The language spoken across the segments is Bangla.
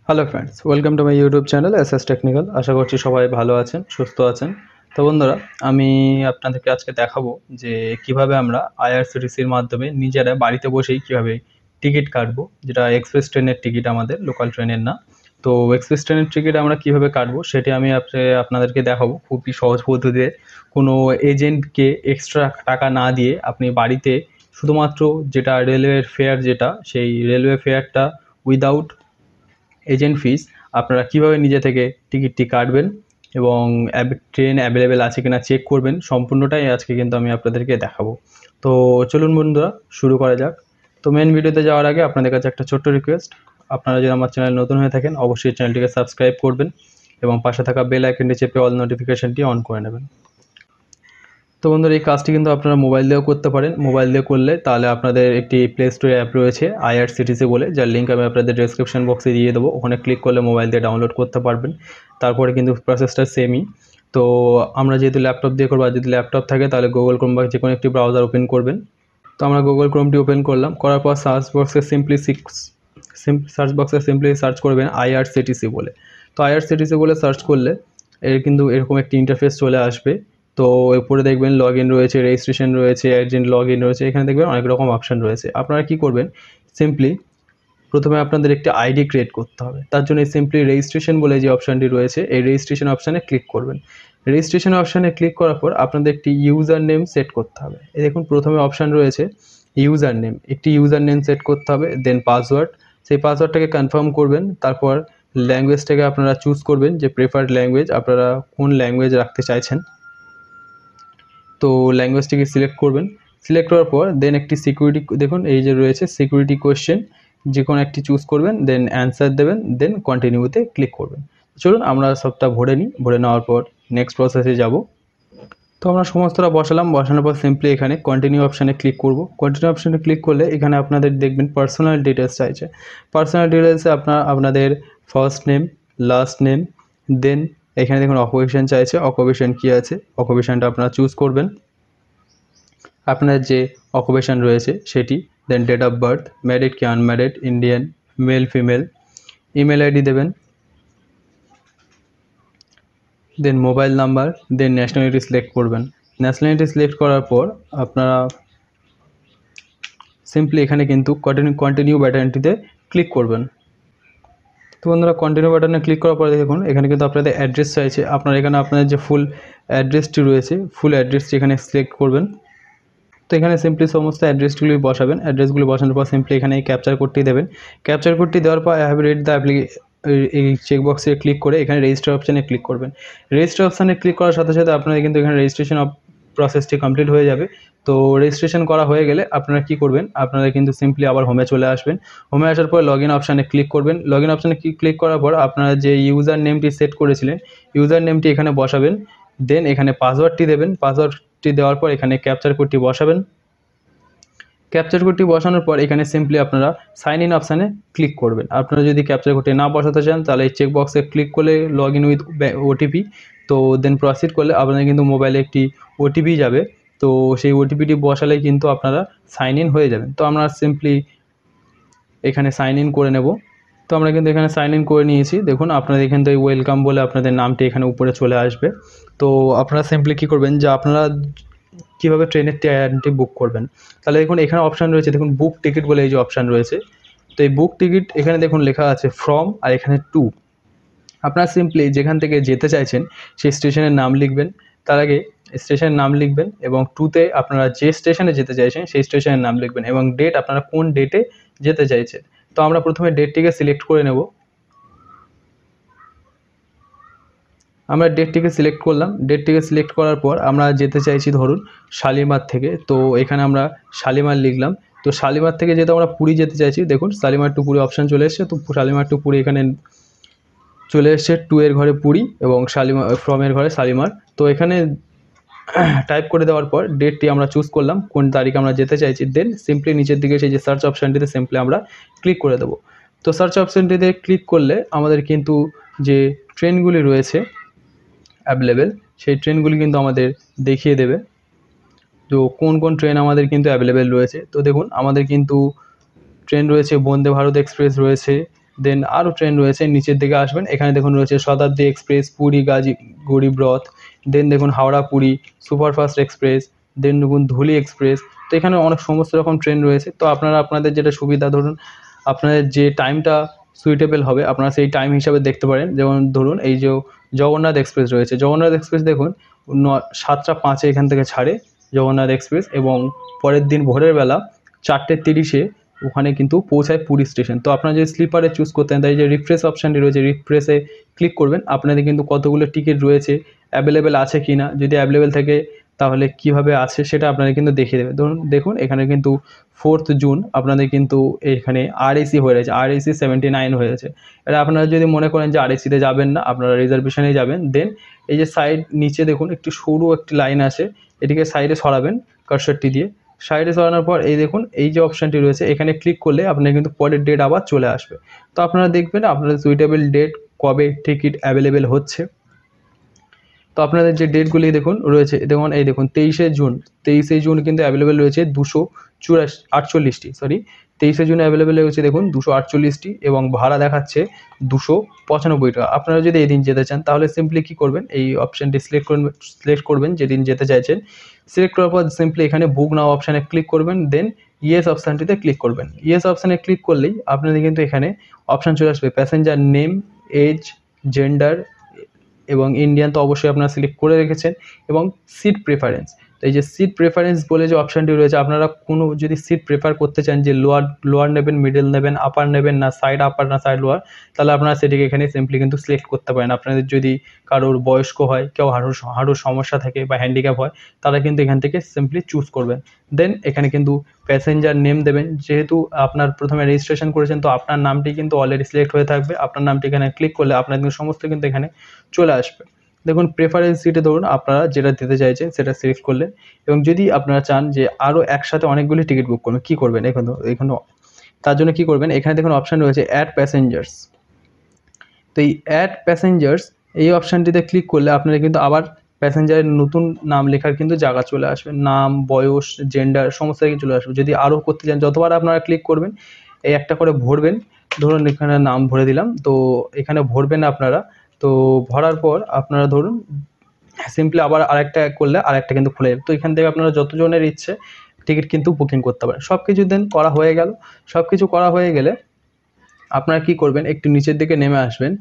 Hello friends, welcome to my YouTube channel SS technical. আশা করছি সবাই ভালো আছেন, সুস্থ আছেন। তো বন্ধুরা, আমি আপনাদেরকে আজকে দেখাবো যে কিভাবে আমরা আইআরসিটিসির মাধ্যমে নিজেরা বাড়িতে বসেই কিভাবে টিকিট কাটবো, যেটা এক্সপ্রেস ট্রেনের টিকিট, আমাদের লোকাল ট্রেনের না। তো এক্সপ্রেস ট্রেনের টিকিট আমরা কিভাবে কাটবো সেটি আমি আপনাদেরকে দেখাবো খুবই সহজ পদ্ধতিতে। কোনো এজেন্টকে এক্সট্রা টাকা না দিয়ে আপনি বাড়িতে শুধুমাত্র যেটা রেলওয়ের ফেয়ার, যেটা সেই রেলওয়ে ফেয়ারটা উইদাউট এজেন্ট ফিস আপনারা কিভাবে নিজে থেকে টিকিটটি কাটবেন এবং ট্রেন অ্যাভেলেবেল আছে কিনা চেক করবেন, সম্পূর্ণটাই আজকে কিন্তু আমি আপনাদেরকে দেখাবো। তো চলুন বন্ধুরা, শুরু করা যাক। তো মেন ভিডিওতে যাওয়ার আগে আপনাদের কাছে একটা ছোট্ট রিকোয়েস্ট, আপনারা যদি আমার চ্যানেল নতুন হয়ে থাকেন অবশ্যই চ্যানেলটিকে সাবস্ক্রাইব করবেন এবং পাশে থাকা বেল আইকনটি চেপে অল নোটিফিকেশনটি অন করে নেবেন। তো বন্ধুরা, এই কাজটি কিন্তু আপনারা মোবাইল দিয়েও করতে পারেন। মোবাইল দিয়ে করলে তাহলে আপনাদের একটি প্লে স্টোরে অ্যাপ রয়েছে আইআরসিটিসি বলে, যার লিঙ্ক আমি আপনাদের ডেসক্রিপশন বক্সে দিয়ে দেবো। ওখানে ক্লিক করলে মোবাইল দিয়ে ডাউনলোড করতে পারবেন। তারপরে কিন্তু প্রসেসটা সেমই। তো আমরা যেহেতু ল্যাপটপ দিয়ে করবো, আর যদি ল্যাপটপ থাকে তাহলে গুগল ক্রোম বা যে কোনো একটি ব্রাউজার ওপেন করবেন। তো আমরা গুগল ক্রোমটি ওপেন করলাম, করার পর সার্চ বক্সে সিম্পলি সার্চ করবেন আইআরসিটিসি বলে। তো আইআরসিটিসি বলে সার্চ করলে এর কিন্তু এরকম একটি ইন্টারফেস চলে আসবে। তো এরপরে দেখবেন লগ ইন রয়েছে, রেজিস্ট্রেশন রয়েছে, এজেন্ট লগ ইন রয়েছে। এখানে দেখবেন অনেক রকম অপশান রয়েছে। আপনারা কি করবেন, সিম্পলি প্রথমে আপনাদের একটি আইডি ক্রিয়েট করতে হবে। তার জন্য সিম্পলি রেজিস্ট্রেশন বলে যে অপশানটি রয়েছে, এই রেজিস্ট্রেশন অপশানে ক্লিক করবেন। রেজিস্ট্রেশন অপশানে ক্লিক করার পর আপনাদের একটি ইউজার নেম সেট করতে হবে। এই দেখুন প্রথমে অপশান রয়েছে ইউজার নেম, একটি ইউজার নেম সেট করতে হবে। দেন পাসওয়ার্ড, সেই পাসওয়ার্ডটাকে কনফার্ম করবেন। তারপর ল্যাঙ্গুয়েজটাকে আপনারা চুজ করবেন, যে প্রেফার্ড ল্যাঙ্গুয়েজ, আপনারা কোন ল্যাঙ্গুয়েজ রাখতে চাইছেন। তো ল্যাঙ্গুয়েজটিকে সিলেক্ট করবেন। সিলেক্ট করার পর দেন একটি সিকিউরিটি, দেখুন এই যে রয়েছে সিকিউরিটি কোয়েশ্চেন, যে কোনো একটি চুজ করবেন, দেন অ্যান্সার দেবেন, দেন কন্টিনিউতে ক্লিক করবেন। চলুন আমরা সবটা ভরে নিই। ভরে নেওয়ার পর নেক্সট প্রসেসে যাব। তো আমরা সমস্তটা বসালাম, বসানোর পর সিম্পলি এখানে কন্টিনিউ অপশানে ক্লিক করব। কন্টিনিউ অপশানে ক্লিক করলে এখানে আপনাদের দেখবেন পার্সোনাল ডিটেলস চাইছে। পার্সোনাল ডিটেলসে আপনাদের ফার্স্ট নেম, লাস্ট নেম, দেন এখানে দেখুন অকুপেশন চাইছে। অকুপেশন কী আছে, অকুপেশনটা আপনারা চুজ করবেন, আপনার যে অকুপেশন রয়েছে সেটি। দেন ডেট অফ বার্থ, ম্যারিড কি unmarried, Indian, male female, email ID দেবেন, দেন মোবাইল নাম্বার, দেন ন্যাশনালিটি সিলেক্ট করবেন। ন্যাশনালিটি সিলেক্ট করার পর আপনারা সিম্পলি এখানে কিন্তু কন্টিনিউ বাটনটিতে ক্লিক করবেন। তো বন্ধুরা, কন্টিনিউ বাটনে ক্লিক করার পরে দেখুন এখানে কিন্তু আপনাদের অ্যাড্রেস চাইছে। আপনারা এখানে আপনাদের যে ফুল অ্যাড্রেসটি রয়েছে, ফুল অ্যাড্রেসটি এখানে সিলেক্ট করবেন। তো এখানে সিম্পলি সমস্ত অ্যাড্রেসগুলি বসাবেন। অ্যাড্রেসগুলি বসানোর পর সিম্পলি এখানে এই ক্যাপচার কোডটি দেবেন। ক্যাপচার কোডটি দেওয়ার পর আই হ্যাভ রেড দ্য এই চেকবক্সে ক্লিক করে এখানে রেজিস্টার অপশানে ক্লিক করবেন। রেজিস্টার অপশানে ক্লিক করার সাথে সাথে আপনাদের কিন্তু এখানে রেজিস্ট্রেশন প্রসেসটি কমপ্লিট হয়ে যাবে। তো রেজিস্ট্রেশন করা হয়ে গেলে আপনারা কি করবেন, আপনারা কিন্তু সিম্পলি আবার হোমে চলে আসবেন। হোমে আসার পর লগ ইন অপশানে ক্লিক করবেন। লগ ইন অপশানে ক্লিক করার পর আপনারা যে ইউজার নেমটি সেট করেছিলেন, ইউজার নেমটি এখানে বসাবেন। দেন এখানে পাসওয়ার্ডটি দেবেন। পাসওয়ার্ডটি দেওয়ার পর এখানে ক্যাপচার কোডটি বসাবেন। ক্যাপচার কোডটি বসানোর পর এখানে সিম্পলি আপনারা সাইন ইন অপশানে ক্লিক করবেন। আপনারা যদি ক্যাপচার কোডটি না বসাতে চান তাহলে এই চেক বক্সে ক্লিক করলে লগ ইন উইথ ওটিপি, তো দেন প্রসিড করলে আপনাদের কিন্তু মোবাইলে একটি ওটিপি যাবে। তো সেই ওটিপিটি বসালেই কিন্তু আপনারা সাইন ইন হয়ে যাবেন। তো আমরা সিম্পলি এখানে সাইন ইন করে নেব। তো আমরা কিন্তু এখানে সাইন ইন করে নিয়েছি। দেখুন আপনাদের এখান থেকে ওয়েলকাম বলে আপনাদের নামটি এখানে উপরে চলে আসবে। তো আপনারা সিম্পলি কী করবেন, যে আপনারা কীভাবে ট্রেনের ট্রেনটি বুক করবেন, তাহলে দেখুন এখানে অপশান রয়েছে, দেখুন বুক টিকিট বলে এই যে অপশান রয়েছে। তো এই বুক টিকিট এখানে দেখুন লেখা আছে ফ্রম, আর এখানে টু। আপনারা সিম্পলি যেখান থেকে যেতে চাইছেন সেই স্টেশনের নাম লিখবেন। তার আগে স্টেশনের নাম লিখবেন এবং টুতে আপনারা যে স্টেশনে যেতে চাইছেন সেই স্টেশনের নাম লিখবেন এবং ডেট, আপনারা কোন ডেটে যেতে চাইছেন। তো আমরা প্রথমে ডেটটিকে সিলেক্ট করে নেব। আমরা ডেটটিকে সিলেক্ট করলাম। ডেটটিকে সিলেক্ট করার পর আমরা যেতে চাইছি ধরুন শালিমার থেকে, তো এখানে আমরা শালিমার লিখলাম। তো শালিমার থেকে যেহেতু আমরা পুরী যেতে চাইছি, দেখুন শালিমার টু পুরী অপশান চলে এসছে। তো শালিমার টু পুরী এখানে চলে এসছে, টু এর ঘরে পুরী এবং শালিমার ফ্রমের ঘরে শালিমার। তো এখানে টাইপ করে দেওয়ার পর ডেটটি আমরা চুজ করলাম, কোন তারিখে আমরা যেতে চাইছি। দেন সিম্পলি নিচের দিকে সেই যে সার্চ অপশানটিতে সিম্পলি আমরা ক্লিক করে দেবো। তো সার্চ অপশানটিতে ক্লিক করলে আমাদের কিন্তু যে ট্রেনগুলি রয়েছে অ্যাভেলেবেল, সেই ট্রেনগুলি কিন্তু আমাদের দেখিয়ে দেবে। তো কোন কোন ট্রেন আমাদের কিন্তু অ্যাভেলেবেল রয়েছে। তো দেখুন আমাদের কিন্তু ট্রেন রয়েছে বন্দে ভারত এক্সপ্রেস রয়েছে, দেন আরও ট্রেন রয়েছে, নিচের দিকে আসবেন, এখানে দেখুন রয়েছে শতাব্দী এক্সপ্রেস, পুরী গরিব রথ, দেন দেখুন হাওড়া পুরী সুপারফাস্ট এক্সপ্রেস, দেন দেখুন ধুলি এক্সপ্রেস। তো এখানে অনেক সমস্ত রকম ট্রেন রয়েছে। তো আপনারা আপনাদের যেটা সুবিধা, ধরুন আপনাদের যে টাইমটা সুইটেবল হবে আপনারা সেই টাইম হিসাবে দেখতে পারেন। যেমন ধরুন এই যে জগন্নাথ এক্সপ্রেস রয়েছে, জগন্নাথ এক্সপ্রেস দেখুন 7টা 5-এ এখান থেকে ছাড়ে জগন্নাথ এক্সপ্রেস, এবং পরের দিন ভোরের বেলা 4টে 30-এ ওখানে কিন্তু পৌঁছায় পুরী স্টেশন। তো আপনারা যদি স্লিপারে চুজ করতেন, তাই যে রিফ্রেশ অপশানটি রয়েছে, রিফ্রেশে ক্লিক করবেন, আপনাদের কিন্তু কতগুলো টিকিট রয়েছে, অ্যাভেলেবেল আছে কি না, যদি অ্যাভেলেবেল থাকে তাহলে কিভাবে আছে সেটা আপনাদের কিন্তু দেখিয়ে দেবে। ধরুন দেখুন এখানে কিন্তু 4th জুন আপনাদের কিন্তু এখানে আরএসি হয়ে রয়েছে, আরএসি 79 হয়েছে। এটা আপনারা যদি মনে করেন যে আরএসিতে যাবেন না, আপনারা রিজার্ভেশনে যাবেন, দেন এই যে সাইড নিচে দেখুন একটু সরু একটি লাইন আছে, এটিকে সাইডে সরাবেন কার্সারটি দিয়ে। সাইডে সরানোর পর এই দেখুন এই যে অপশানটি রয়েছে, এখানে ক্লিক করলে আপনার কিন্তু পরের ডেট আবার চলে আসবে। তো আপনারা দেখবেন আপনাদের সুইটেবল ডেট কবে টিকিট অ্যাভেলেবেল হচ্ছে। তো আপনাদের যে ডেটগুলি দেখুন রয়েছে, দেখুন এই দেখুন 23শে জুন কিন্তু অ্যাভেলেবেল রয়েছে 248টি, 23শে জুন অ্যাভেলেবেল রয়েছে দেখুন 248টি, এবং ভাড়া দেখাচ্ছে 295 টাকা। আপনারা যদি এই দিন যেতে চান তাহলে সিম্পলি কী করবেন, এই অপশানটি সিলেক্ট করবেন যেদিন যেতে চাইছেন। সিলেক্ট করার পর সিম্পলি এখানে বুক নাও অপশানে ক্লিক করবেন, দেন ইয়েস অপশানটিতে ক্লিক করবেন। ইয়েস অপশানে ক্লিক করলেই আপনাদের কিন্তু এখানে অপশান চলে আসবে প্যাসেঞ্জার নেম, এজ, জেন্ডার, এবং ইন্ডিয়ান তো অবশ্যই আপনারা সিলেক্ট করে রেখেছেন, এবং সিট প্রেফারেন্স। তো এই যে সিট প্রেফারেন্স বলে যে অপশানটি রয়েছে, আপনারা কোনো যদি সিট প্রেফার করতে চান যে লোয়ার নেবেন, মিডল নেবেন, আপার নেবেন, না সাইড আপার না সাইড লোয়ার, তাহলে আপনারা সেটিকে এখানে সিম্পলি কিন্তু সিলেক্ট করতে পারেন। আপনাদের যদি কারোর বয়স্ক হয়, কেউ হাঁটুর সমস্যা থাকে বা হ্যান্ডিক্যাপ হয়, তারা কিন্তু এখান থেকে সিম্পলি চুজ করবেন। দেন এখানে কিন্তু প্যাসেঞ্জার নেম দেবেন, যেহেতু আপনার প্রথমে রেজিস্ট্রেশন করেছেন তো আপনার নামটি কিন্তু অলরেডি সিলেক্ট হয়ে থাকবে। আপনার নামটি এখানে ক্লিক করলে আপনার কিন্তু সমস্ত কিন্তু এখানে চলে আসবে। দেখুন প্রেফারেন্স সিটে ধরুন আপনারা যেটা দিতে চাইছেন সেটা সিলেক্ট করলেন, এবং যদি আপনারা চান যে আরও একসাথে অনেকগুলি টিকিট বুক করবেন, কী করবেন এখানে তার জন্য কী করবেন, এখানে দেখুন অপশান রয়েছে অ্যাড প্যাসেঞ্জার্স। তো এই অ্যাড প্যাসেঞ্জার্স এই অপশানটিতে ক্লিক করলে আপনারা কিন্তু আবার প্যাসেঞ্জারের নতুন নাম লেখার কিন্তু জায়গা চলে আসবে, নাম, বয়স, জেন্ডার সমস্ত কিছু চলে আসবে। যদি আরও করতে চান যতবার আপনারা ক্লিক করবেন এই একটা করে ভরবেন। ধরুন এখানে নাম ভরে দিলাম, তো এখানে ভরবেন আপনারা। তো ভরার পর আপনারা ধরুন সিম্পলি আবার আরেকটা করলে আরেকটা কিন্তু খুলে যাবে। তো এখান থেকে আপনারা যতজনের ইচ্ছে টিকিট কিন্তু বুকিং করতে পারেন। সব কিছু দেন করা হয়ে গেল। সব কিছু করা হয়ে গেলে আপনারা কী করবেন, একটু নিচের দিকে নেমে আসবেন।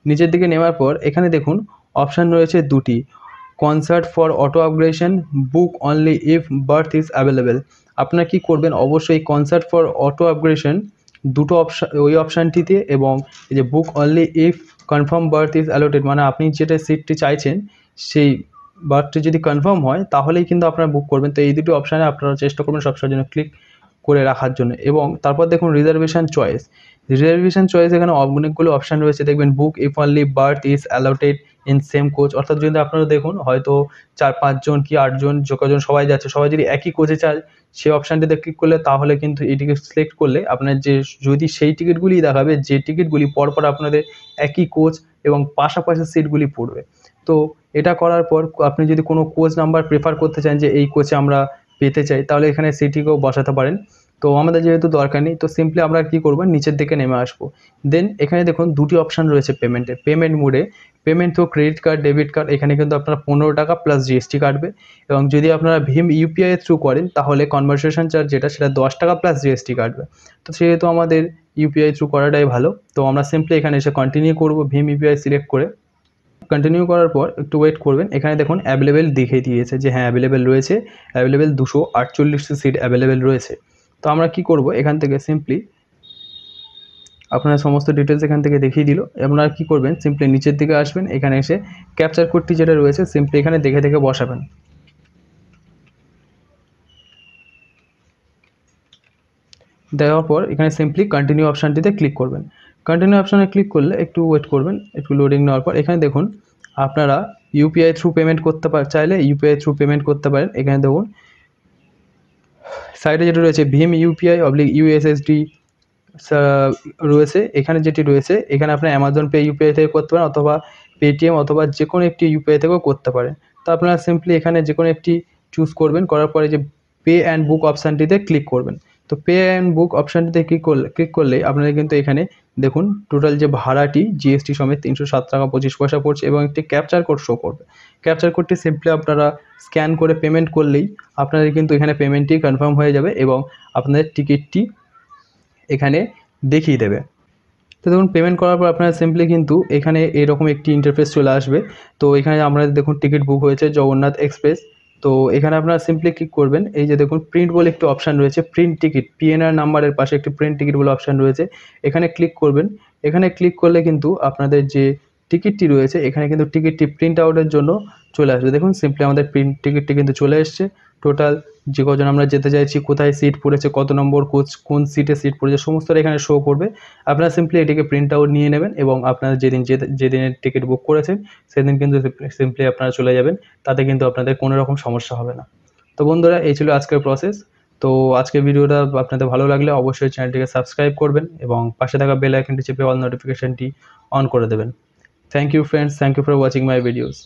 নিচের দিকে নেওয়ার পর এখানে দেখুন অপশান রয়েছে দুটি, consider for auto upgradation, book only if berth is available. আপনারা কী করবেন, অবশ্যই কনসার্ট ফর অটো আপগ্রেডেশন দুটো অপশান, ওই অপশানটিতে, এবং এই যে book only if confirm berth is allotted, মানে আপনি যেটা সিটটি চাইছেন সেই বার্থটি যদি কনফার্ম হয় তাহলেই কিন্তু আপনারা বুক করবেন। তো এই দুটো অপশানে আপনারা চেষ্টা করবেন সবসময়ের জন্য ক্লিক করে রাখার জন্য। এবং তারপর দেখুন রিজার্ভেশন চয়েস, এখানে অনেকগুলো অপশান রয়েছে, দেখবেন book if only berth is allotted in same coach, অর্থাৎ যদি আপনারা দেখুন হয়তো 4-5 জন কি 8 জন যতজন সবাই যাচ্ছে, সবাই যদি একই কোচে চায় সেই অপশানটিতে ক্লিক করলে তাহলে কিন্তু এই টিকিট সিলেক্ট করলে আপনার যে যদি সেই টিকিটগুলি দেখাবে যে টিকিটগুলি পরপর আপনাদের একই কোচ এবং পাশাপাশি সিটগুলি পড়বে। তো এটা করার পর আপনি যদি কোনো কোচ নাম্বার প্রেফার করতে চান যে এই কোচে আমরা পেতে চাই, তাহলে এখানে সেটিকেও বসাতে পারেন। তো আমাদের যেহেতু দরকার নেই, তো সিম্পলি আমরা কী করবো, নিচের দিকে নেমে আসবো। দেন এখানে দেখুন দুটি অপশান রয়েছে পেমেন্টের, পেমেন্ট মোডে payment through credit card, debit card, এখানে কিন্তু আপনারা 15 টাকা প্লাস জিএসটি কাটবে। এবং যদি আপনারা ভীম ইউপিআই থ্রু করেন তাহলে কনভারসেশন চার্জ যেটা সেটা 10 টাকা প্লাস জিএসটি কাটবে। তো সেহেতু আমাদের ইউপিআই থ্রু করাটাই ভালো। তো আমরা সিম্পলি এখানে এসে কন্টিনিউ করবো, ভীম ইউপিআই সিলেক্ট করে কন্টিনিউ করার পর একটু ওয়েট করবেন। এখানে দেখুন অ্যাভেলেবেল দেখিয়ে দিয়েছে যে হ্যাঁ অ্যাভেলেবেল রয়েছে, অ্যাভেলেবেল 248টি সিট অ্যাভেলেবেল রয়েছে। তো আমরা কি করব, এখান থেকে সিম্পলি আপনারা সমস্ত ডিটেলস এখান থেকে দেখিয়ে দিল। আপনারা কী করবেন, সিম্পলি নিচের দিকে আসবেন, এখানে এসে ক্যাপচার কোডটি যেটা রয়েছে সিম্পলি এখানে দেখে দেখে বসাবেন। দেওয়ার পর এখানে সিম্পলি কন্টিনিউ অপশানটিতে ক্লিক করবেন। কন্টিনিউ অপশানে ক্লিক করলে একটু ওয়েট করবেন, একটু লোডিং নেওয়ার পর এখানে দেখুন আপনারা ইউপিআই থ্রু পেমেন্ট করতে চাইলে ইউপিআই থ্রু পেমেন্ট করতে পারেন। এখানে দেখুন সাইডে যেটা রয়েছে ভীম ইউপিআই ইউএসএসডি রয়েছে, এখানে যেটি রয়েছে এখানে আপনার অ্যামাজন পে ইউপিআই থেকে করতে পারেন, অথবা পেটিএম, অথবা যে কোনো একটি ইউপিআই থেকেও করতে পারেন। তো আপনারা সিম্পলি এখানে যে কোনো একটি চুজ করবেন, করার পরে যে পে অ্যান্ড বুক অপশানটিতে ক্লিক করবেন। তো পে অ্যান্ড বুক অপশানটিতে ক্লিক করলেই আপনারা কিন্তু এখানে দেখুন টোটাল যে ভাড়াটি জিএসটি সমেত 307 টাকা 25 পয়সা পড়ছে এবং একটি ক্যাপচার কোড শো করবে। ক্যাপচার কোডটি সিম্পলি আপনারা স্ক্যান করে পেমেন্ট করলেই আপনাদের কিন্তু এখানে পেমেন্টটি কনফার্ম হয়ে যাবে এবং আপনাদের টিকিটটি এখানে দেখিয়ে দেবে। তো দেখুন পেমেন্ট করার পর আপনারা সিম্পলি কিন্তু এখানে এরকম একটি ইন্টারফেস চলে আসবে। তো এখানে আপনাদের দেখুন টিকিট বুক হয়েছে জগন্নাথ এক্সপ্রেস। তো এখানে আপনারা সিম্পলি ক্লিক করবেন, এই যে দেখুন প্রিন্ট বলে একটি অপশান রয়েছে, প্রিন্ট টিকিট পিএনআর নাম্বারের পাশে একটি প্রিন্ট টিকিট বলে অপশান রয়েছে, এখানে ক্লিক করবেন। এখানে ক্লিক করলে কিন্তু আপনাদের যে টিকিটটি রয়েছে এখানে কিন্তু টিকিটটি প্রিন্ট আউটের জন্য চলে আসবে। দেখুন সিম্পলি আমাদের প্রিন্ট টিকিটটি কিন্তু চলে এসছে। টোটাল যে কজন আমরা যেতে চাইছি, কোথায় সিট পড়েছে, কত নম্বর কোচ, কোন সিটে সিট পড়েছে, সমস্তটা এখানে শো করবে। আপনারা সিম্পলি এটিকে প্রিন্ট আউট নিয়ে নেবেন এবং আপনারা যেদিনের টিকিট বুক করেছেন সেদিন কিন্তু সিম্পলি আপনারা চলে যাবেন, তাতে কিন্তু আপনাদের কোনো রকম সমস্যা হবে না। তো বন্ধুরা এই ছিল আজকের প্রসেস। তো আজকের ভিডিওটা আপনাদের ভালো লাগলে অবশ্যই চ্যানেলটিকে সাবস্ক্রাইব করবেন এবং পাশে থাকা বেল আইকনটি চেপে অল নোটিফিকেশনটি অন করে দেবেন। Thank you friends, thank you for watching my videos.